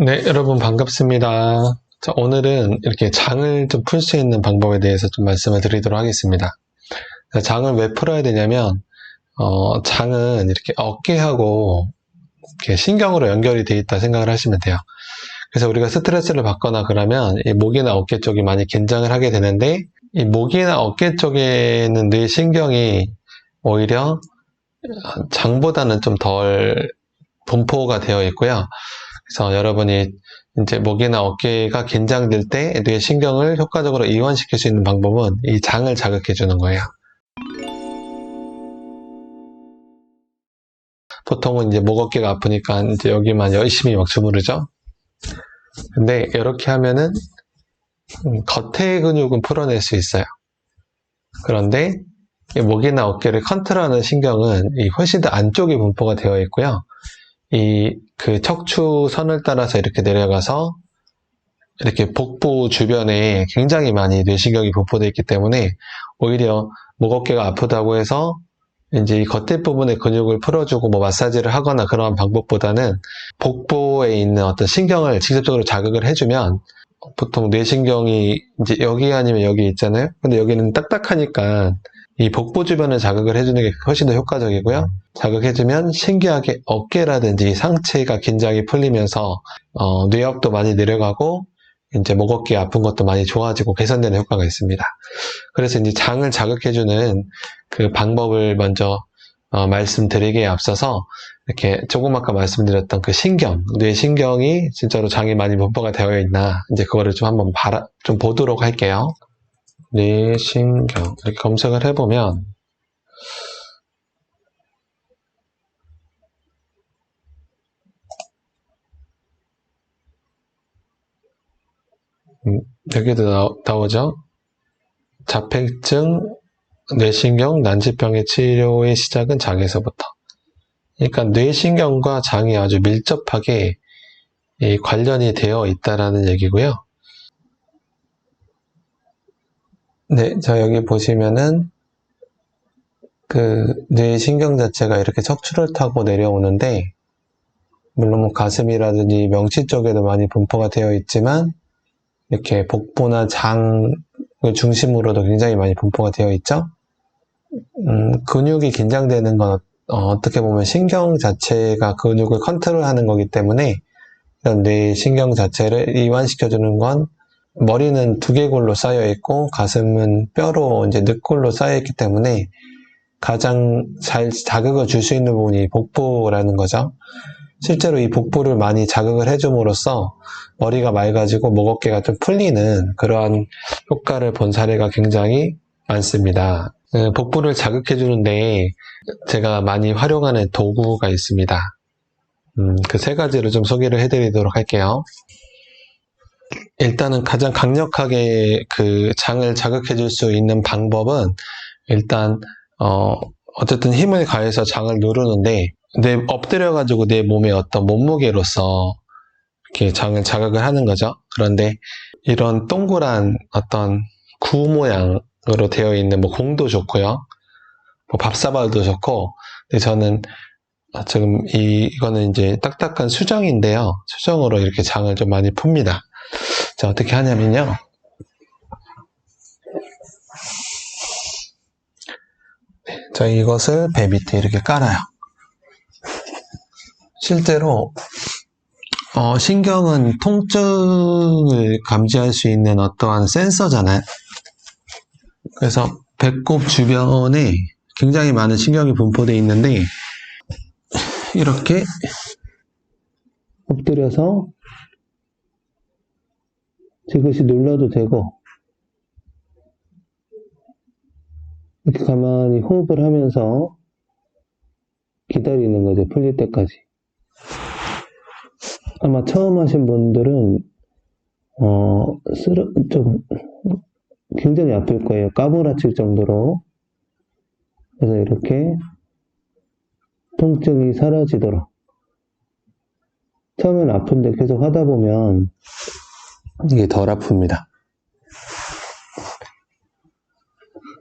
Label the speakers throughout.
Speaker 1: 네, 여러분 반갑습니다. 자, 오늘은 이렇게 장을 좀 풀 수 있는 방법에 대해서 좀 말씀을 드리도록 하겠습니다. 자, 장을 왜 풀어야 되냐면, 장은 이렇게 어깨하고 이렇게 신경으로 연결이 돼 있다 생각을 하시면 돼요. 그래서 우리가 스트레스를 받거나 그러면 이 목이나 어깨 쪽이 많이 긴장을 하게 되는데, 이 목이나 어깨 쪽에는 뇌신경이 오히려 장보다는 좀 덜 분포가 되어 있고요. 그래서 여러분이 이제 목이나 어깨가 긴장될 때 뇌신경을 효과적으로 이완시킬 수 있는 방법은 이 장을 자극해 주는 거예요. 보통은 이제 목 어깨가 아프니까 이제 여기만 열심히 막 주무르죠. 근데 이렇게 하면은 겉의 근육은 풀어낼 수 있어요. 그런데 이 목이나 어깨를 컨트롤하는 신경은 훨씬 더 안쪽에 분포가 되어 있고요. 그 척추선을 따라서 이렇게 내려가서 이렇게 복부 주변에 굉장히 많이 뇌신경이 분포되어 있기 때문에 오히려 목 어깨가 아프다고 해서 이제 이 겉에 부분의 근육을 풀어주고 뭐 마사지를 하거나 그러한 방법보다는 복부에 있는 어떤 신경을 직접적으로 자극을 해주면 보통 뇌신경이 이제 여기 아니면 여기 있잖아요. 근데 여기는 딱딱하니까 이 복부 주변을 자극을 해주는 게 훨씬 더 효과적이고요. 자극해주면 신기하게 어깨라든지 상체가 긴장이 풀리면서 뇌압도 많이 내려가고 이제 목 어깨 아픈 것도 많이 좋아지고 개선되는 효과가 있습니다. 그래서 이제 장을 자극해주는 그 방법을 먼저 말씀드리기에 앞서서 이렇게 조금 아까 말씀드렸던 그 신경, 뇌신경이 진짜로 장에 많이 분포가 되어 있나 이제 그거를 좀 한번 좀 보도록 할게요. 뇌신경 이렇게 검색을 해보면 여기도 나오죠. 자폐증 뇌신경 난치병의 치료의 시작은 장에서부터. 그러니까 뇌신경과 장이 아주 밀접하게 관련이 되어 있다라는 얘기고요. 네, 자 여기 보시면은 그 뇌신경 자체가 이렇게 척추를 타고 내려오는데 물론 뭐 가슴이라든지 명치 쪽에도 많이 분포가 되어 있지만 이렇게 복부나 장을 중심으로도 굉장히 많이 분포가 되어 있죠. 근육이 긴장되는 건 어떻게 보면 신경 자체가 근육을 컨트롤하는 거기 때문에 이런 뇌신경 자체를 이완시켜주는 건 머리는 두개골로 쌓여 있고 가슴은 뼈로 이제 늑골로 쌓여 있기 때문에 가장 잘 자극을 줄 수 있는 부분이 복부라는 거죠. 실제로 이 복부를 많이 자극을 해줌으로써 머리가 맑아지고 목 어깨가 좀 풀리는 그러한 효과를 본 사례가 굉장히 많습니다. 복부를 자극해주는데 제가 많이 활용하는 도구가 있습니다. 그 세 가지를 좀 소개를 해드리도록 할게요. 일단은 가장 강력하게 그 장을 자극해줄 수 있는 방법은 일단 어쨌든 힘을 가해서 장을 누르는데 엎드려가지고 내 몸의 어떤 몸무게로서 이렇게 장을 자극을 하는 거죠. 그런데 이런 동그란 어떤 구 모양으로 되어 있는 뭐 공도 좋고요. 뭐 밥사발도 좋고, 근데 저는 지금 이거는 이제 딱딱한 수정인데요. 수정으로 이렇게 장을 좀 많이 풉니다. 자, 어떻게 하냐면요. 자, 이것을 배 밑에 이렇게 깔아요. 실제로 신경은 통증을 감지할 수 있는 어떠한 센서잖아요. 그래서 배꼽 주변에 굉장히 많은 신경이 분포되어 있는데 이렇게 엎드려서 지그시 눌러도 되고 이렇게 가만히 호흡을 하면서 기다리는 거죠. 풀릴 때까지. 아마 처음 하신 분들은 좀 굉장히 아플 거예요. 까무라칠 정도로. 그래서 이렇게 통증이 사라지도록. 처음엔 아픈데 계속 하다 보면 이게 덜 아픕니다.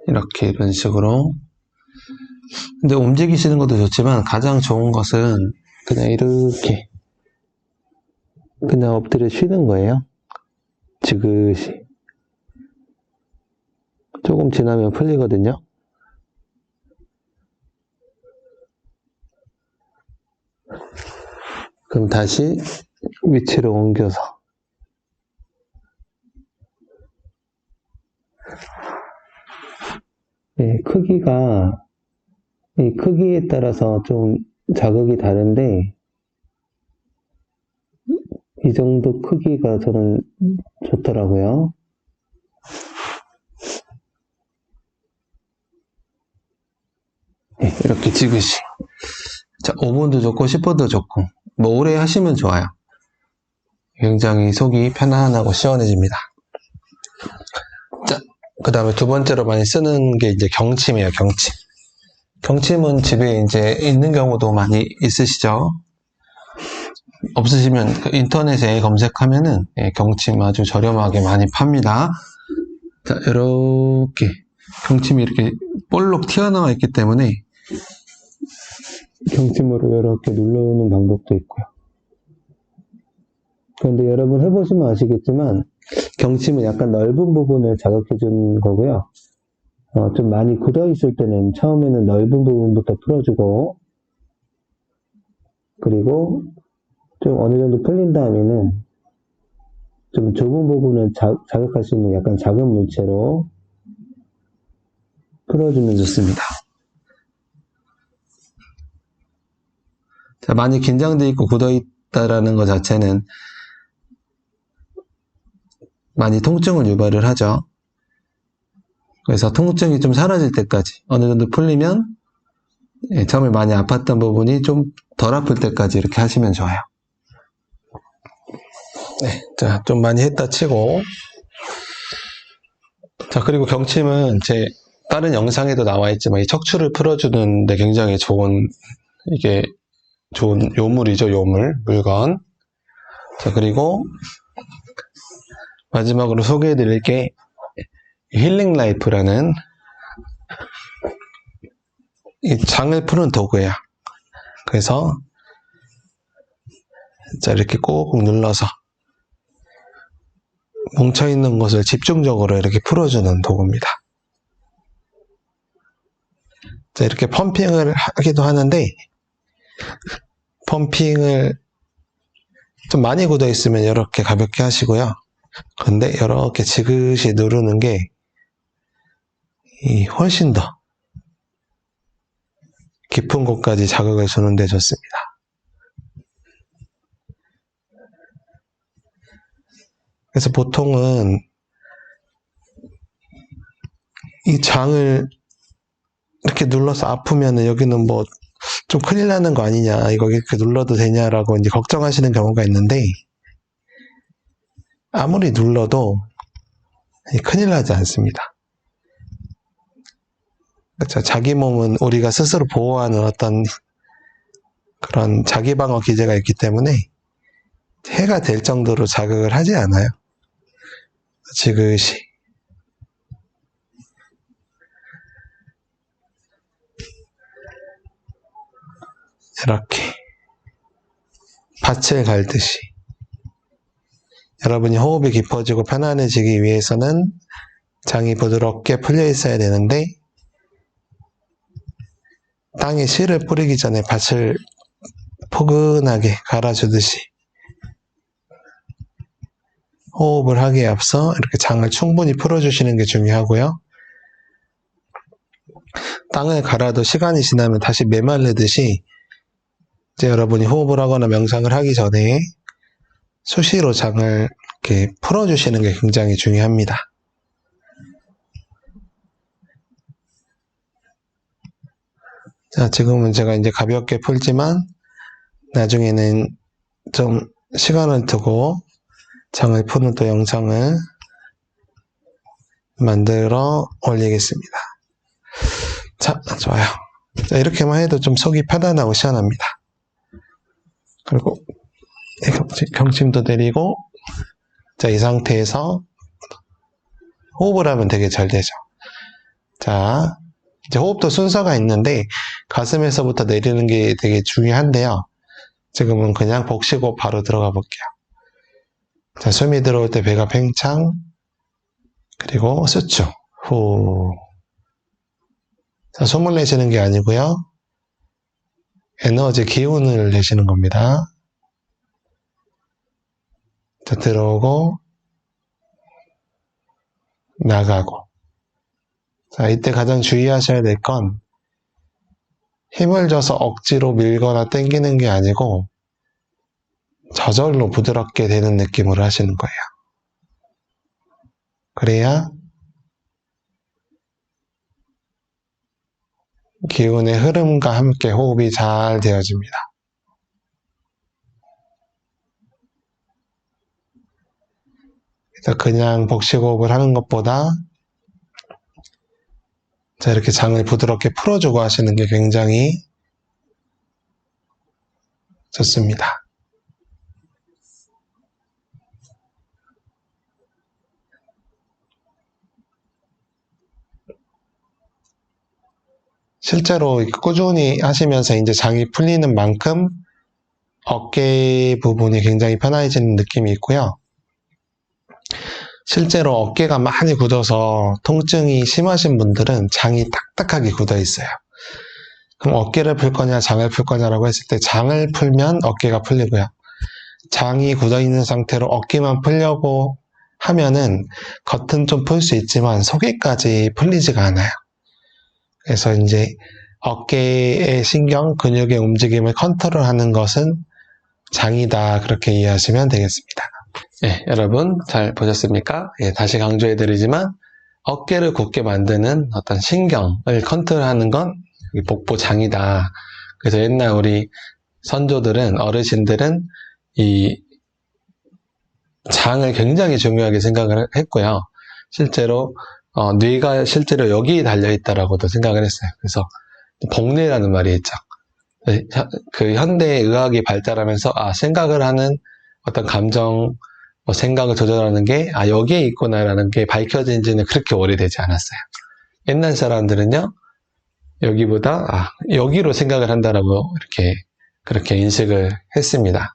Speaker 1: 이렇게 이런 식으로. 근데 움직이시는 것도 좋지만 가장 좋은 것은 그냥 이렇게 그냥 엎드려 쉬는 거예요. 지그시. 조금 지나면 풀리거든요. 그럼 다시 위치를 옮겨서 크기가 이 크기에 따라서 좀 자극이 다른데 이 정도 크기가 저는 좋더라고요. 이렇게 지그시. 자, 5분도 좋고 10분도 좋고 뭐 오래 하시면 좋아요. 굉장히 속이 편안하고 시원해집니다. 자, 그 다음에 두 번째로 많이 쓰는 게 이제 경침이에요. 경침. 경침은 집에 이제 있는 경우도 많이 있으시죠? 없으시면 인터넷에 검색하면은 경침 아주 저렴하게 많이 팝니다. 자, 이렇게 경침이 이렇게 볼록 튀어나와 있기 때문에 경침으로 이렇게 누르는 방법도 있고요. 그런데 여러분 해보시면 아시겠지만 경침은 약간 넓은 부분을 자극해 주는 거고요. 좀 많이 굳어 있을 때는 처음에는 넓은 부분부터 풀어주고 그리고 좀 어느 정도 풀린 다음에는 좀 좁은 부분을 자극할 수 있는 약간 작은 물체로 풀어주면 좋습니다. 자, 많이 긴장되어 있고 굳어 있다라는 것 자체는 많이 통증을 유발을 하죠. 그래서 통증이 좀 사라질 때까지 어느 정도 풀리면 처음에 많이 아팠던 부분이 좀 덜 아플 때까지 이렇게 하시면 좋아요. 네, 자, 좀 많이 했다 치고 자, 그리고 경침은 제 다른 영상에도 나와 있지만 이 척추를 풀어주는 데 굉장히 좋은 이게 좋은 요물이죠. 요물, 물건. 자, 그리고 마지막으로 소개해 드릴 게 힐링 라이프라는 이 장을 푸는 도구예요. 그래서 자, 이렇게 꼭 눌러서 뭉쳐있는 것을 집중적으로 이렇게 풀어주는 도구입니다. 자, 이렇게 펌핑을 하기도 하는데 펌핑을 좀 많이 굳어 있으면 이렇게 가볍게 하시고요. 근데 이렇게 지그시 누르는 게 훨씬 더 깊은 곳까지 자극을 주는 데 좋습니다. 그래서 보통은 이 장을 이렇게 눌러서 아프면은 여기는 뭐 좀 큰일 나는 거 아니냐, 이거 이렇게 눌러도 되냐라고 이제 걱정하시는 경우가 있는데 아무리 눌러도 큰일 나지 않습니다. 그렇죠. 자기 몸은 우리가 스스로 보호하는 어떤 그런 자기 방어 기제가 있기 때문에 해가 될 정도로 자극을 하지 않아요. 지그시. 이렇게 밭을 갈듯이 여러분이 호흡이 깊어지고 편안해지기 위해서는 장이 부드럽게 풀려 있어야 되는데 땅에 씨를 뿌리기 전에 밭을 포근하게 갈아주듯이 호흡을 하기에 앞서 이렇게 장을 충분히 풀어주시는 게 중요하고요. 땅을 갈아도 시간이 지나면 다시 메마르듯이 이제 여러분이 호흡을 하거나 명상을 하기 전에 수시로 장을 이렇게 풀어주시는 게 굉장히 중요합니다. 자, 지금은 제가 이제 가볍게 풀지만 나중에는 좀 시간을 두고 장을 푸는 또 영상을 만들어 올리겠습니다. 자, 좋아요. 자, 이렇게만 해도 좀 속이 편안하고 시원합니다. 그리고 경침도 내리고 자, 이 상태에서 호흡을 하면 되게 잘 되죠. 자, 이제 호흡도 순서가 있는데 가슴에서부터 내리는 게 되게 중요한데요. 지금은 그냥 복식호흡 바로 들어가 볼게요. 자, 숨이 들어올 때 배가 팽창, 그리고 수축, 후. 자, 숨을 내쉬는 게 아니고요. 에너지, 기운을 내쉬는 겁니다. 자, 들어오고, 나가고. 자, 이때 가장 주의하셔야 될 건, 힘을 줘서 억지로 밀거나 당기는 게 아니고, 저절로 부드럽게 되는 느낌으로 하시는 거예요. 그래야 기운의 흐름과 함께 호흡이 잘 되어집니다. 그래서 그냥 복식호흡을 하는 것보다 자, 이렇게 장을 부드럽게 풀어주고 하시는 게 굉장히 좋습니다. 실제로 꾸준히 하시면서 이제 장이 풀리는 만큼 어깨 부분이 굉장히 편안해지는 느낌이 있고요. 실제로 어깨가 많이 굳어서 통증이 심하신 분들은 장이 딱딱하게 굳어 있어요. 그럼 어깨를 풀 거냐, 장을 풀 거냐라고 했을 때 장을 풀면 어깨가 풀리고요. 장이 굳어 있는 상태로 어깨만 풀려고 하면은 겉은 좀 풀 수 있지만 속에까지 풀리지가 않아요. 그래서 이제 어깨의 신경, 근육의 움직임을 컨트롤하는 것은 장이다. 그렇게 이해하시면 되겠습니다. 네, 여러분 잘 보셨습니까? 예, 다시 강조해드리지만 어깨를 굳게 만드는 어떤 신경을 컨트롤하는 건 복부장이다. 그래서 옛날 우리 선조들은, 어르신들은 이 장을 굉장히 중요하게 생각을 했고요. 실제로 뇌가 실제로 여기에 달려있다라고도 생각을 했어요. 그래서 복뇌라는 말이 있죠. 그 현대 의학이 발달하면서 생각을 하는 어떤 감정, 생각을 조절하는 게 여기에 있구나라는 게 밝혀진 지는 그렇게 오래되지 않았어요. 옛날 사람들은요, 여기보다 여기로 생각을 한다라고 그렇게 인식을 했습니다.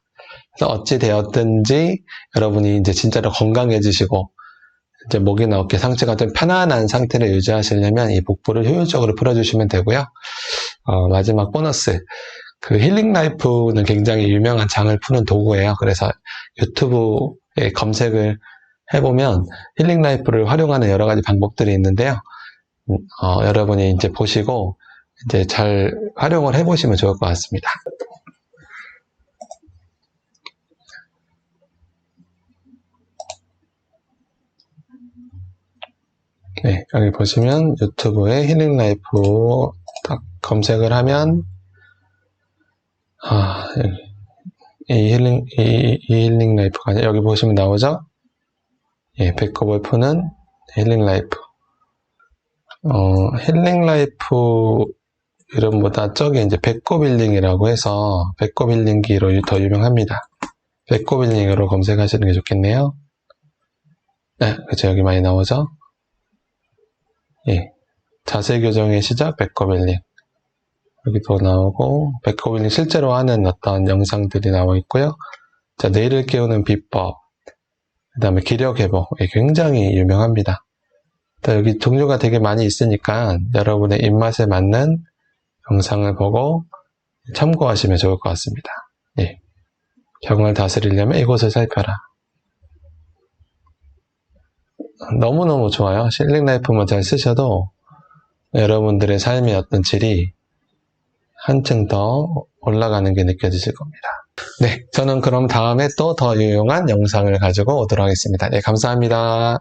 Speaker 1: 그래서 어찌 되었든지 여러분이 이제 진짜로 건강해지시고 이제 목이나 어깨 상체가 좀 편안한 상태를 유지하시려면 이 복부를 효율적으로 풀어주시면 되고요. 마지막 보너스. 그 힐링 라이프는 굉장히 유명한 장을 푸는 도구예요. 그래서 유튜브에 검색을 해보면 힐링 라이프를 활용하는 여러 가지 방법들이 있는데요. 여러분이 이제 보시고 이제 잘 활용을 해보시면 좋을 것 같습니다. 네, 여기 보시면 유튜브에 힐링 라이프 딱 검색을 하면 이 힐링 라이프가 아니라 여기 보시면 나오죠? 예, 배꼽을 푸는 힐링 라이프. 힐링 라이프 이름보다 저기 이제 배꼽 힐링이라고 해서 배꼽 힐링기로 더 유명합니다. 배꼽 힐링으로 검색하시는 게 좋겠네요. 네, 그렇죠. 여기 많이 나오죠? 예. 자세 교정의 시작, 배꼽 힐링. 여기도 나오고, 배꼽 힐링 실제로 하는 어떤 영상들이 나와 있고요. 자, 뇌를 깨우는 비법. 그 다음에 기력 회복. 예, 굉장히 유명합니다. 여기 종류가 되게 많이 있으니까 여러분의 입맛에 맞는 영상을 보고 참고하시면 좋을 것 같습니다. 예. 병을 다스리려면 이곳을 살펴라. 너무너무 좋아요. 힐링 라이프만 잘 쓰셔도 여러분들의 삶의 어떤 질이 한층 더 올라가는 게 느껴지실 겁니다. 네, 저는 그럼 다음에 또 더 유용한 영상을 가지고 오도록 하겠습니다. 네, 감사합니다.